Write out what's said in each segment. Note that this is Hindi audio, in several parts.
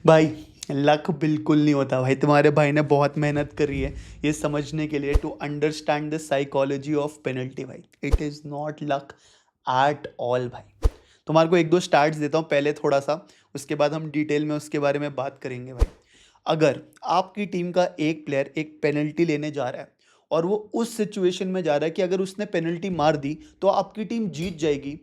भाई लक बिल्कुल नहीं होता भाई। तुम्हारे भाई ने बहुत मेहनत करी है ये समझने के लिए, to understand the psychology of penalty. भाई it is not luck at all भाई। तुम्हारे को एक दो स्टार्ट्स देता हूँ पहले थोड़ा सा, उसके बाद हम डिटेल में उसके बारे में बात करेंगे भाई। अगर आपकी टीम का एक प्लेयर एक पेनल्टी लेने जा रहा है और वो उस सिचुएशन में जा रहा है कि अगर उसने पेनल्टी मार दी तो आपकी टीम जीत जाएगी,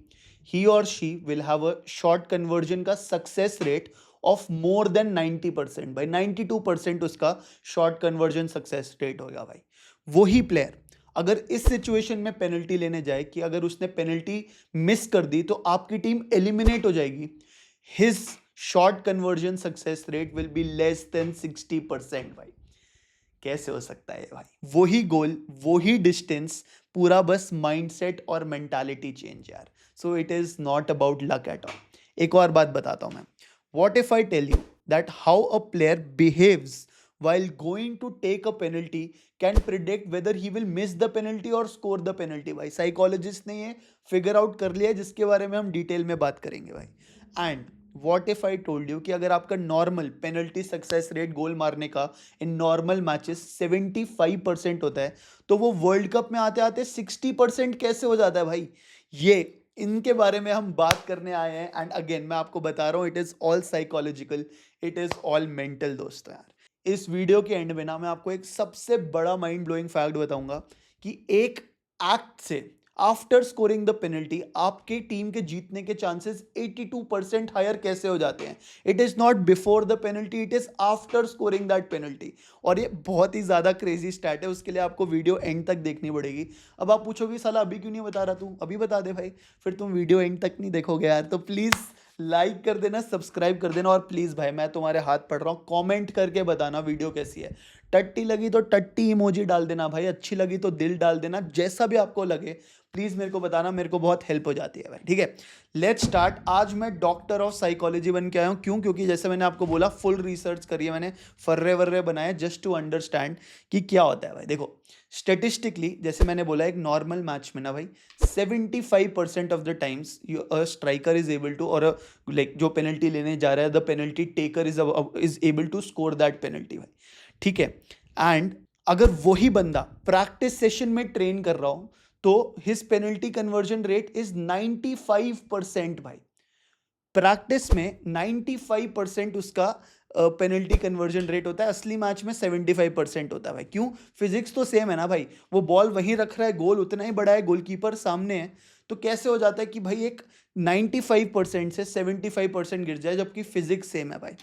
ही और she will have a short conversion का success rate of more than 90%। भाई 92% उसका शॉर्ट कन्वर्जन सक्सेस रेट होगा भाई। वही प्लेयर अगर इस सिचुएशन में पेनल्टी लेने जाए कि अगर उसने पेनल्टी मिस कर दी तो आपकी टीम एलिमिनेट हो जाएगी, his short conversion success rate will be less than 60%। भाई कैसे हो सकता है भाई? वही गोल, वही डिस्टेंस, पूरा बस माइंडसेट और मेंटालिटी चेंज यार। So it is not about luck at all. एक और बात बताता हूं मैं। What if I tell you that how a player behaves while going to take a penalty can predict whether he will miss the penalty or score the penalty। भाई साइकोलॉजिस्ट ने ये फिगर आउट कर लिया है, जिसके बारे में हम डिटेल में बात करेंगे भाई। And what if I told you कि अगर आपका नॉर्मल पेनल्टी सक्सेस रेट गोल मारने का इन नॉर्मल मैचेस 75% होता है, तो वो वर्ल्ड कप में आते आते 60% कैसे हो जाता है भाई? ये इनके बारे में हम बात करने आए हैं। एंड अगेन मैं आपको बता रहा हूँ, it is all psychological, it is all mental दोस्तों यार। इस वीडियो के एंड में ना मैं आपको एक सबसे बड़ा माइंड ब्लोइंग फैक्ट बताऊंगा कि एक एक्ट से आफ्टर स्कोरिंग द पेनल्टी आपके टीम के जीतने के चांसेस 82% हायर कैसे हो जाते हैं। It is not before the penalty, it is after scoring that penalty. और ये बहुत ही ज्यादा क्रेजी स्टैट है, उसके लिए आपको वीडियो एंड तक देखनी पड़ेगी। अब आप पूछोगे साला अभी क्यों नहीं बता रहा, तू अभी बता दे भाई। फिर तुम वीडियो एंड तक नहीं देखोगे यार। तो प्लीज लाइक कर देना, सब्सक्राइब कर देना, और प्लीज भाई मैं तुम्हारे हाथ पढ़ रहा हूँ, कमेंट करके बताना वीडियो कैसी है। टट्टी लगी तो टट्टी इमोजी डाल देना भाई, अच्छी लगी तो दिल डाल देना, जैसा भी आपको लगे प्लीज मेरे को बताना, मेरे को बहुत हेल्प हो जाती है भाई। ठीक है, लेट्स स्टार्ट। आज मैं डॉक्टर ऑफ साइकोलॉजी बन के आया हूँ। क्यों? क्योंकि जैसे मैंने आपको बोला फुल रिसर्च करी है मैंने, फर्रे वर्रे बनाए जस्ट टू अंडरस्टैंड कि क्या होता है भाई। देखो स्टेटिस्टिकली जैसे मैंने बोला एक नॉर्मल मैच में ना भाई 75% of the times striker is able to, और लाइक जो पेनल्टी लेने जा रहा है the penalty taker is able to score that penalty भाई। ठीक है, एंड अगर वही बंदा प्रैक्टिस सेशन में ट्रेन कर रहा हो तो his penalty conversion rate is 95% भाई। प्रैक्टिस में 95% उसका पेनल्टी कन्वर्जन रेट होता है, असली मैच में 75% होता है भाई। क्यों? फिजिक्स तो सेम है ना भाई, वो बॉल वहीं रख रहा है, गोल उतना ही बड़ा है, गोलकीपर सामने है, तो कैसे हो जाता है कि भाई एक 95% से 75% गिर जाए जबकि फिजिक्स सेम है भाई।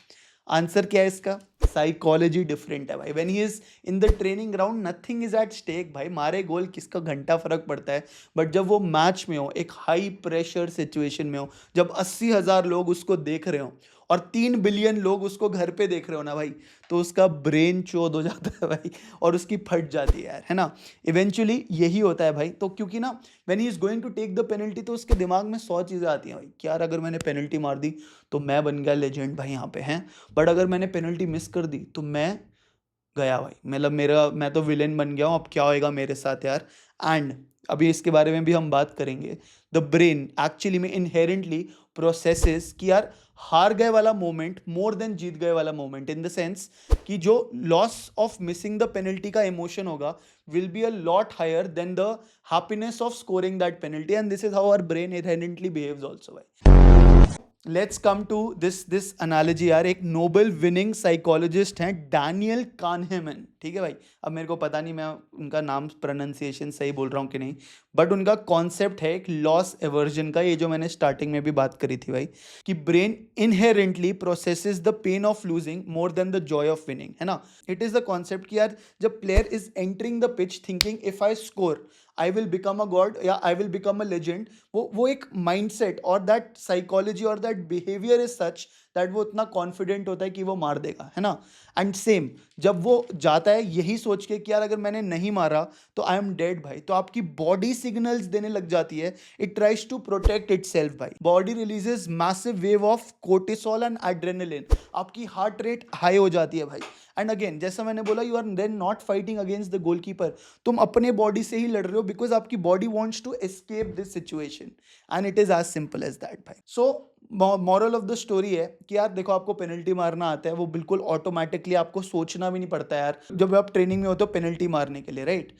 आंसर क्या है इसका? साइकोलॉजी डिफरेंट है भाई। When he is in the training ground nothing is at stake भाई, मारे गोल किसका घंटा फर्क पड़ता है। बट जब वो मैच में हो, एक हाई प्रेशर सिचुएशन में हो, जब 80,000 लोग उसको देख रहे हो और 3 बिलियन लोग उसको घर पे देख रहे हो ना भाई, तो उसका ब्रेन चोद हो जाता है भाई, और उसकी फट जाती है यार, है ना। इवेंचुअली यही होता है भाई। तो क्योंकि ना when he is going to take the penalty तो उसके दिमाग में 100 चीज़ें आती हैं भाई कि यार अगर मैंने पेनल्टी मार दी तो मैं बन गया लेजेंड भाई यहाँ पे हैं, बट अगर मैंने पेनल्टी मिस कर दी तो मैं गया भाई, मतलब मेरा मैं तो विलेन बन गया हूँ, अब क्या होएगा मेरे साथ यार। एंड अभी इसके बारे में भी हम बात करेंगे। द ब्रेन एक्चुअली में इनहेरेंटली प्रोसेसेस कि यार हार गए वाला मोमेंट मोर देन जीत गए वाला मोमेंट, इन द सेंस कि जो loss of missing the penalty का इमोशन होगा will be a lot higher than the happiness of scoring that penalty, and this is how our brain inherently behaves also भाई। Let's come to this analogy यार। एक नोबेल विनिंग साइकोलॉजिस्ट हैं डैनियल कानहेमन, ठीक है भाई। अब मेरे को पता नहीं मैं उनका नाम प्रोनाउंसिएशन सही बोल रहा हूँ कि नहीं, बट उनका कॉन्सेप्ट है एक लॉस एवर्जन का, ये जो मैंने स्टार्टिंग में भी बात करी थी भाई, कि brain inherently processes the pain of losing more than the joy of winning, है ना। इट इज द कॉन्सेप्ट कि यार जब player is entering the pitch thinking if I score I will become a god या I will become a legend, वो एक माइंडसेट और दैट साइकोलॉजी और that behaviour is such that वो इतना कॉन्फिडेंट होता है कि वो मार देगा, है ना। एंड सेम जब वो जाता है यही सोच के कि यार अगर मैंने नहीं मारा तो आई एम डेड भाई, तो आपकी बॉडी सिग्नल्स देने लग जाती है, it tries to protect itself भाई। Body releases massive wave of cortisol and adrenaline, आपकी हार्ट रेट हाई हो जाती है भाई। एंड अगेन जैसा मैंने बोला you are then not fighting against the goalkeeper, तुम अपने बॉडी से ही लड़ रहे हो बिकॉज आपकी body wants to escape this situation, and it is as simple as that भाई। So moral of the story है कि यार देखो, आपको पेनल्टी मारना आता है, वो बिल्कुल ऑटोमेटिकली, आपको सोचना भी नहीं पड़ता यार, जब आप ट्रेनिंग में हो तो पेनल्टी मारने के लिए, राइट।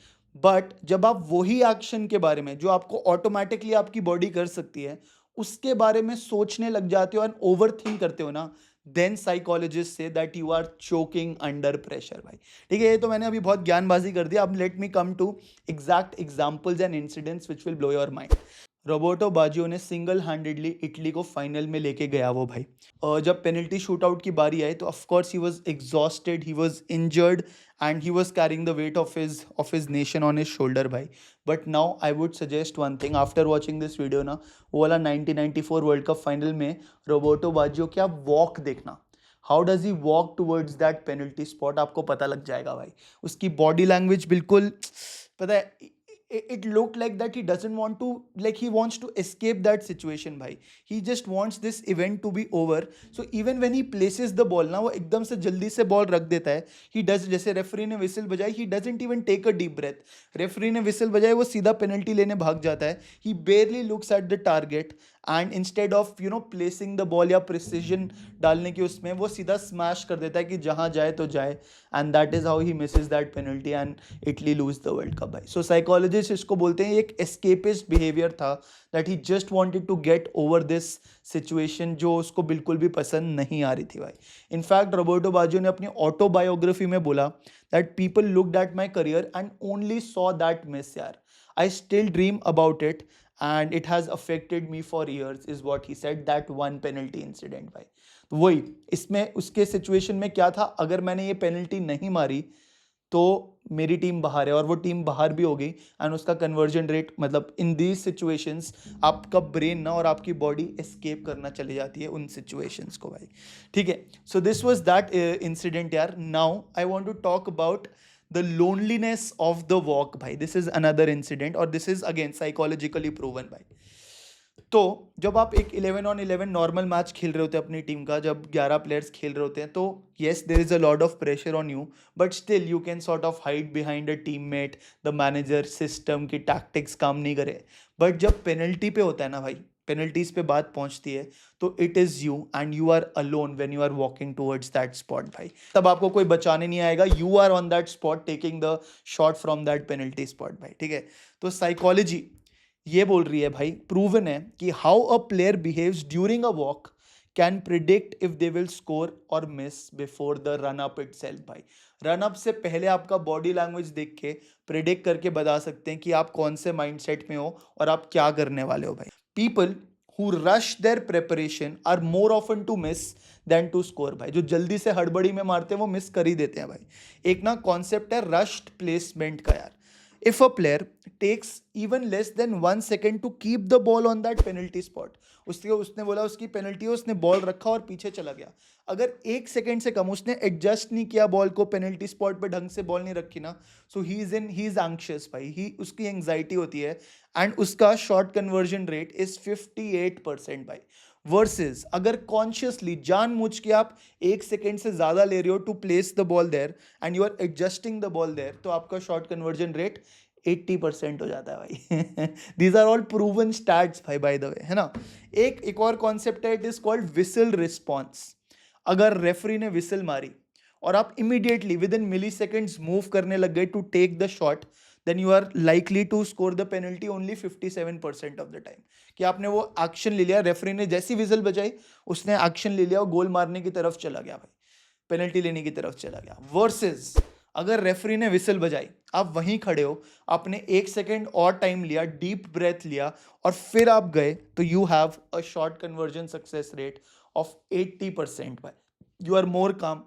बट जब आप वही एक्शन के बारे में जो आपको ऑटोमेटिकली आपकी बॉडी कर सकती है, उसके बारे में सोचने लग जाते हो एंड ओवर थिंक करते हो ना, देन साइकोलॉजिस्ट से that you are choking under pressure भाई। ठीक है, ये तो मैंने अभी बहुत ज्ञानबाजी कर दी। अब let me come to exact examples and incidents which will blow your mind. Roberto Baggio ने सिंगल हैंडेडली इटली को फाइनल में लेके गया वो भाई। जब पेनल्टी शूट आउट की बारी आई तो of course he was exhausted, he was injured and he was carrying the weight of his nation on his shoulder भाई। But now I would suggest one thing after watching this video ना, वो वाला 1994 वर्ल्ड कप फाइनल में रोबर्टो बाजियो क्या वॉक देखना, how does he walk towards that penalty spot, आपको पता लग जाएगा भाई। उसकी बॉडी लैंग्वेज बिल्कुल, पता है, it looked like that he doesn't want to, like he wants to escape that situation bhai. He just wants this event to be over. So even when he places the ball ना, वो एकदम से जल्दी से बॉल रख देता है। he does, जैसे रेफरी ने विसल बजाई, he doesn't even take a deep breath, referee ने विसल बजाई, वो सीधा पेनल्टी लेने भाग जाता है। he barely looks at the target and instead of placing the ball या precision डालने की उसमें, वो सीधा स्मैश कर देता है कि जहां जाए तो जाए, and that is how he misses that penalty and Italy lose the World Cup भाई। So psychologists इसको बोलते हैं एक escapist behavior था, that he just wanted to get over this situation जो उसको बिल्कुल भी पसंद नहीं आ रही थी भाई। इनफैक्ट रोबर्टो बाजियो ने अपनी ऑटोबायोग्राफी में बोला that people looked at my career and only saw that miss यार, I still dream about it and it has affected me for years is what he said, that one penalty incident भाई। तो वही इसमें उसके सिचुएशन में क्या था, अगर मैंने ये पेनल्टी नहीं मारी तो मेरी टीम बाहर है, और वो टीम बाहर भी हो गई एंड उसका कन्वर्जन रेट, मतलब इन दीज सिचुएशंस आपका ब्रेन ना और आपकी बॉडी एस्केप करना चली जाती है उन सिचुएशंस को भाई। ठीक है, so this was that incident यार। Now I want to talk about the loneliness of the walk भाई। दिस इज अनदर इंसिडेंट और this is again psychologically proven भाई। तो जब आप एक 11 on 11 नॉर्मल मैच खेल रहे होते हैं अपनी टीम का, जब 11 प्लेयर्स खेल रहे होते हैं, तो yes there is a lot of pressure on you, but still you can sort of hide behind a teammate, the manager, system की टैक्टिक्स काम नहीं करे। बट जब पेनल्टी पे होता है ना भाई, पेनल्टीज पे बात पहुंचती है, तो it is you and you are alone when you are walking towards that spot भाई। तब आपको कोई बचाने नहीं आएगा, you are on that spot taking the shot from that penalty spot भाई। ठीक है, तो साइकोलॉजी ये बोल रही है भाई, प्रूवन है कि how a player behaves during a walk can predict if they will score और miss before the run up itself भाई। रन अप से पहले आपका बॉडी लैंग्वेज देख के प्रिडिक्ट करके बता सकते हैं कि आप कौन से माइंडसेट में हो और आप क्या करने वाले हो भाई। People who rush their preparation are more often to miss than to score भाई। जो जल्दी से हड़बड़ी में मारते हैं वो मिस कर ही देते हैं भाई। एक ना कॉन्सेप्ट है रश्ड प्लेसमेंट का यार। If a player takes even less than 1 second to keep the ball on that penalty spot, उसने बोला उसकी पेनल्टी है, उसने बॉल रखा और पीछे चला गया, अगर 1 सेकंड से कम उसने एडजस्ट नहीं किया बॉल को, पेनल्टी स्पॉट पे ढंग से बॉल नहीं रखी ना, सो ही इज एंग्शियस भाई, उसकी एंग्जाइटी होती है एंड उसका शॉट कन्वर्जन रेट इज 58% भाई। वर्सेस अगर कॉन्शियसली जानबूझ के आप 1 सेकंड से ज्यादा ले रहे हो to place the ball there and you are adjusting the ball there, तो आपका शॉट कन्वर्जन रेट 80% हो जाता है भाई। These are all proven stats भाई, बाय द वे, है ना। एक और कॉन्सेप्ट है, it is called whistle response. अगर रेफरी ने विसल मारी और आप immediately within milliseconds move करने लग गए to take the shot, then you are likely to score the penalty only 57% of the time. कि आपने वो एक्शन ले लिया, रेफरी ने जैसी विजल बजाई उसने एक्शन ले लिया और गोल मारने की तरफ चला गया भाई, पेनल्टी लेने की तरफ चला गया। वर्सेस अगर रेफरी ने विसल बजाई, आप वहीं खड़े हो, आपने 1 सेकंड और टाइम लिया, डीप ब्रेथ लिया और फिर आप गए, तो you have a shot conversion success rate of 80% भाई। यू आर मोर काम,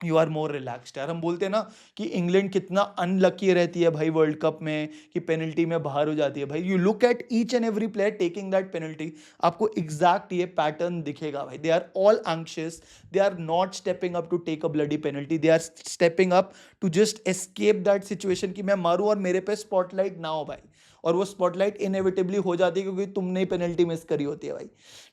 यू आर मोर रिलैक्स्ड यार। हम बोलते हैं ना कि इंग्लैंड कितना अनलकी रहती है भाई वर्ल्ड कप में, कि पेनल्टी में बाहर हो जाती है भाई। You look at each and every player taking that penalty, आपको एग्जैक्ट ये पैटर्न दिखेगा भाई। They are all anxious, they are not stepping up to take a bloody penalty, they are stepping up to just escape that situation कि मैं मारूं और मेरे पे स्पॉटलाइट ना हो भाई। और वो स्पॉटलाइट इनएविटेबली हो जाती है क्योंकि तुमने ही पेनल्टी मिस करी होती है भाई।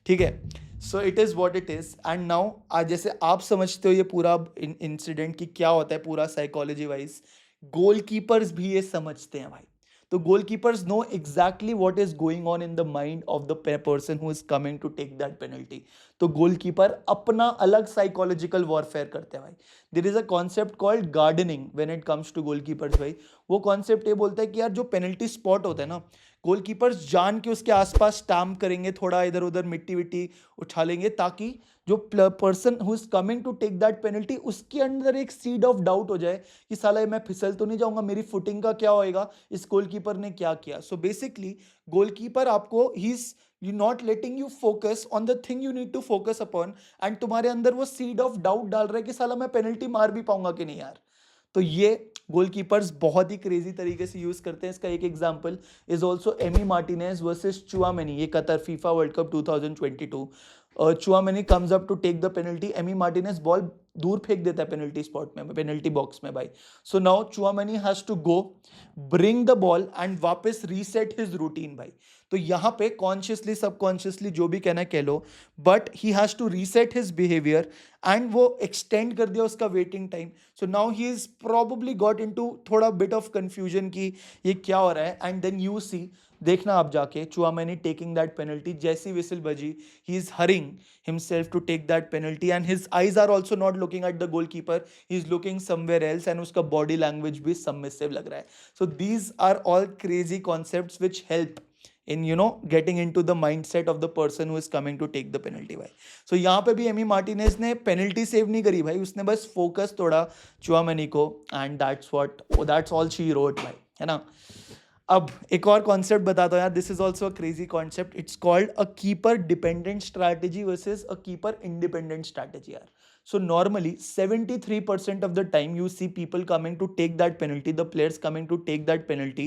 ठीक है, so it is what it is. And now आज जैसे आप समझते हो ये पूरा इंसिडेंट कि क्या होता है पूरा साइकोलॉजी वाइज, गोलकीपर्स भी ये समझते हैं भाई। तो goalkeepers know exactly what is going on in the mind of the person who is coming to take that penalty. तो गोलकीपर अपना अलग साइकोलॉजिकल वॉरफेयर करते हैं भाई. There is a concept called gardening when it comes to goalkeepers भाई. वो कॉन्सेप्ट ये बोलता है कि यार जो पेनल्टी स्पॉट होता है ना, गोलकीपर्स जान के उसके आसपास स्टैम्प करेंगे, थोड़ा इधर उधर मिट्टी विट्टी उछालेंगे ताकि जो person who is coming to take that penalty उसके अंदर एक सीड ऑफ डाउट हो जाए कि साला मैं फिसल तो नहीं जाऊंगा, मेरी फुटिंग का क्या होएगा, इस गोलकीपर ने क्या किया. सो बेसिकली गोलकीपर आपको he is you not letting you focus on the thing you need to focus upon, and तुम्हारे अंदर वो सीड ऑफ डाउट डाल रहा है कि साला मैं पेनल्टी मार भी पाऊंगा कि नहीं यार. तो ये गोलकीपर्स बहुत ही क्रेजी तरीके से यूज करते हैं. इसका एक example is also Emi Martinez versus Tchouameni. ये Qatar FIFA world cup 2022. Tchouameni comes up to take the penalty. Emi Martinez ball दूर फेंक देता है पेनल्टी स्पॉट में, पेनल्टी बॉक्स में भाई. So now Tchouameni has to go bring the ball and वापस रीसेट हिज रूटीन भाई. तो यहां पे कॉन्शियसली सबकॉन्शियसली जो भी कहना कह लो, but he has to reset his behaviour and वो एक्सटेंड कर दिया उसका waiting time. So now he is probably got into थोड़ा बिट ऑफ कंफ्यूजन कि ये क्या हो रहा है. एंड देन यू सी, देखना आप जाके, चुआमेनी टेकिंग दैट पेनल्टी. जैसी विसिल बजी, he is hurrying himself to take that penalty and his eyes are also not looking at the goalkeeper, he is looking somewhere else and उसका बॉडी लैंग्वेज भी सबमिसिव लग रहा है. So these are all crazy concepts which help in getting into the mindset of the person who is coming to take the penalty भाई. So यहाँ पे भी एमी मार्टिनेज ने पेनल्टी सेव नहीं करी भाई, उसने बस फोकस तोड़ा चुआमेनी को, and that's all she wrote भाई, है ना. अब एक और कॉन्सेप्ट बताता हूँ यार, this is also a crazy concept. It's called a keeper dependent strategy versus a keeper independent strategy यार. So normally 73% of the time you see people coming to take that penalty, the players coming to take that penalty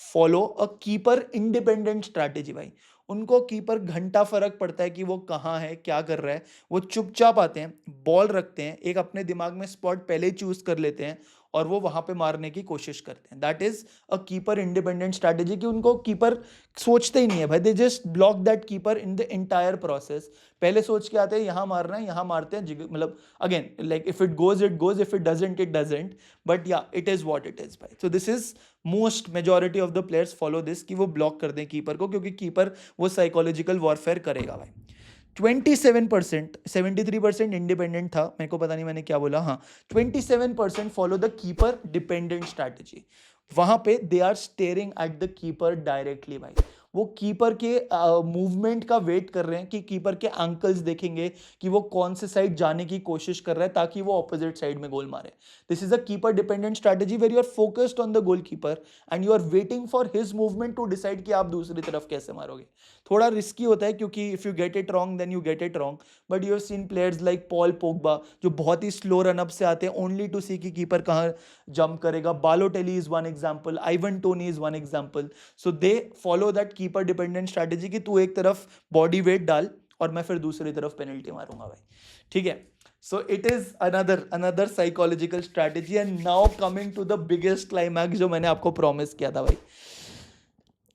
follow a keeper independent strategy भाई. उनको कीपर घंटा फर्क पड़ता है कि वो कहाँ है, क्या कर रहा है. वो चुपचाप आते हैं, बॉल रखते हैं, एक अपने दिमाग में स्पॉट पहले ही चूज कर लेते हैं और वो वहां पे मारने की कोशिश करते हैं. That is a keeper independent strategy. कि उनको कीपर सोचते ही नहीं है भाई, they just block that keeper in the entire process. पहले सोच के आते हैं यहाँ मारना है, यहाँ मारते हैं, मतलब again like if it goes it goes, if it doesn't it doesn't, but yeah it is what it is भाई. So this is most majority of the players follow this, कि वो ब्लॉक कर दें कीपर को, क्योंकि कीपर वो साइकोलॉजिकल वॉरफेयर करेगा भाई. 27%, 73% इंडिपेंडेंट था, मेरे को पता नहीं मैंने क्या बोला, हाँ 27% follow the keeper dependent strategy. वहां पे they are staring at the keeper directly भाई. वो कीपर के मूवमेंट का वेट कर रहे हैं कि कीपर के एंकल्स देखेंगे कि वो कौन से साइड जाने की कोशिश कर रहा है ताकि वो ऑपोजिट साइड में गोल मारे. This is a keeper dependent strategy where you are focused on the goalkeeper and you are waiting for his movement to decide कि आप दूसरी तरफ कैसे मारोगे. थोड़ा रिस्की होता है क्योंकि if you get it wrong then you get it wrong, but you have seen players like Paul Pogba जो बहुत ही स्लो रनअप से आते हैं ओनली टू सी कि कीपर कहाँ जंप करेगा. Balotelli is one example, Ivan Tony is one example. So they follow that keeper dependent strategy कि तू एक तरफ बॉडी वेट डाल और मैं फिर दूसरी तरफ पेनल्टी मारूंगा भाई. ठीक है. So it is another psychological strategy. And now coming to the biggest climax जो मैंने आपको promise किया था भाई.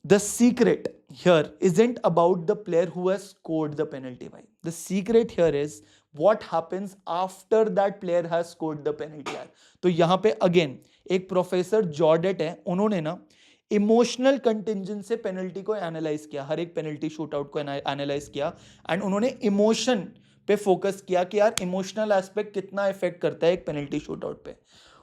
The secret here isn't about the player who has scored the penalty भाई. The secret here is what happens after that player has scored the penalty यार. तो यहाँ पे again एक प्रोफेसर जॉर्डेट है, उन्होंने ना इमोशनल कंटिंजेंट से पेनल्टी को एनालाइज किया, हर एक पेनल्टी शूटआउट को एनालाइज किया, एंड उन्होंने इमोशन पे फोकस किया कि यार इमोशनल एस्पेक्ट कितना इफेक्ट करता है एक पेनल्टी शूटआउट पे.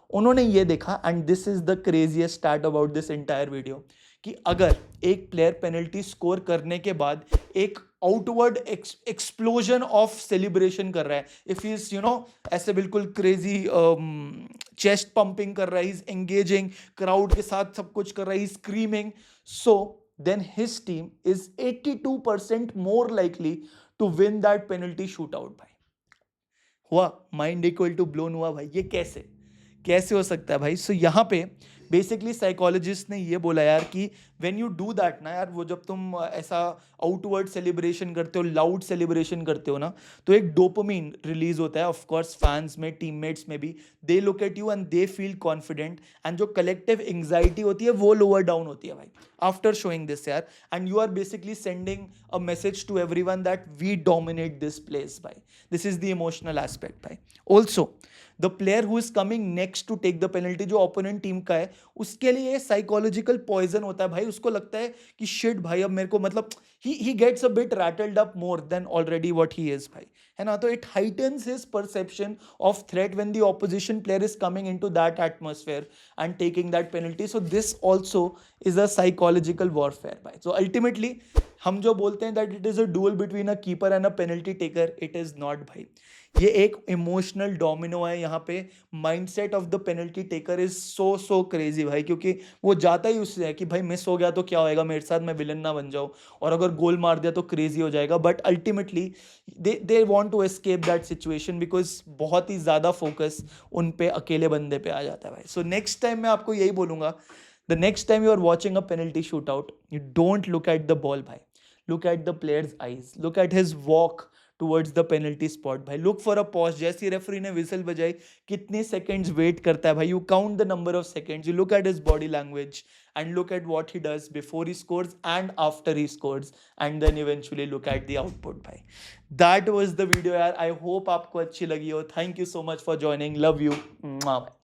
उन्होंने ये देखा, and this is the craziest stat about this entire video, कि अगर एक प्लेयर पेनल्टी स्कोर करने के बाद एक आउटवर्ड एक्सप्लोजन ऑफ सेलिब्रेशन कर रहा है, इफ ही इज ऐसे बिल्कुल क्रेजी चेस्ट पंपिंग कर रहा है, इज एंगेजिंग क्राउड के साथ सब कुछ कर रहा है, screaming, so then his team is 82% more likely to win that penalty shoot out भाई. हुआ माइंड इक्वल टू ब्लोन हुआ भाई. ये कैसे हो सकता है भाई. सो यहाँ पे बेसिकली साइकोलॉजिस्ट ने ये बोला यार कि व्हेन यू डू दैट ना यार, वो जब तुम ऐसा आउटवर्ड सेलिब्रेशन करते हो, लाउड सेलिब्रेशन करते हो ना, तो एक डोपामिन रिलीज होता है ऑफ कोर्स, फैंस में, टीममेट्स में भी। They look at you and they feel confident, and जो कलेक्टिव एंग्जाइटी होती है वो लोअर डाउन होती है भाई आफ्टर शोइंग दिस यार। And you are basically sending a message to everyone that we dominate this place भाई। This is the emotional aspect भाई। Also the player who is coming next to take the penalty, जो ओपोनेंट टीम का है, उसके लिए ये साइकोलॉजिकल पॉइजन होता है भाई। उसको लगता है कि शिट भाई, अब मेरे को मतलब he gets a bit rattled up more than already what he is भाई, है ना। तो it heightens his perception of threat when the opposition player is coming into that atmosphere and taking that penalty. So this also is a psychological warfare भाई। सो अल्टीमेटली हम जो बोलते हैं that it is a duel between a keeper and a penalty taker, it is not भाई। ये एक इमोशनल डोमिनो है यहाँ पे। Mindset of the penalty taker is so crazy भाई, क्योंकि वो जाता ही उससे है कि भाई मिस हो गया तो क्या होएगा मेरे साथ, मैं विलन ना बन जाऊं, और अगर गोल मार दिया तो क्रेजी हो जाएगा। But ultimately they want to escape that situation, because बहुत ही ज़्यादा फोकस उन पे अकेले बंदे पे आ जाता है भाई। सो नेक्स्ट टाइम मैं आपको यही बोलूंगा, the next time you are watching a penalty shoot out, you don't look at the ball भाई, look at the player's eyes, look at his walk towards the penalty spot भाई। look for a pause, जैसी रेफरी ने विसल बजाई कितने seconds वेट करता है भाई, you count the number of seconds, you look at his body language and look at what he does before he scores and after he scores, and then eventually look at the output भाई। that was the video यार, I hope आपको अच्छी लगी हो। thank you so much for joining, love you।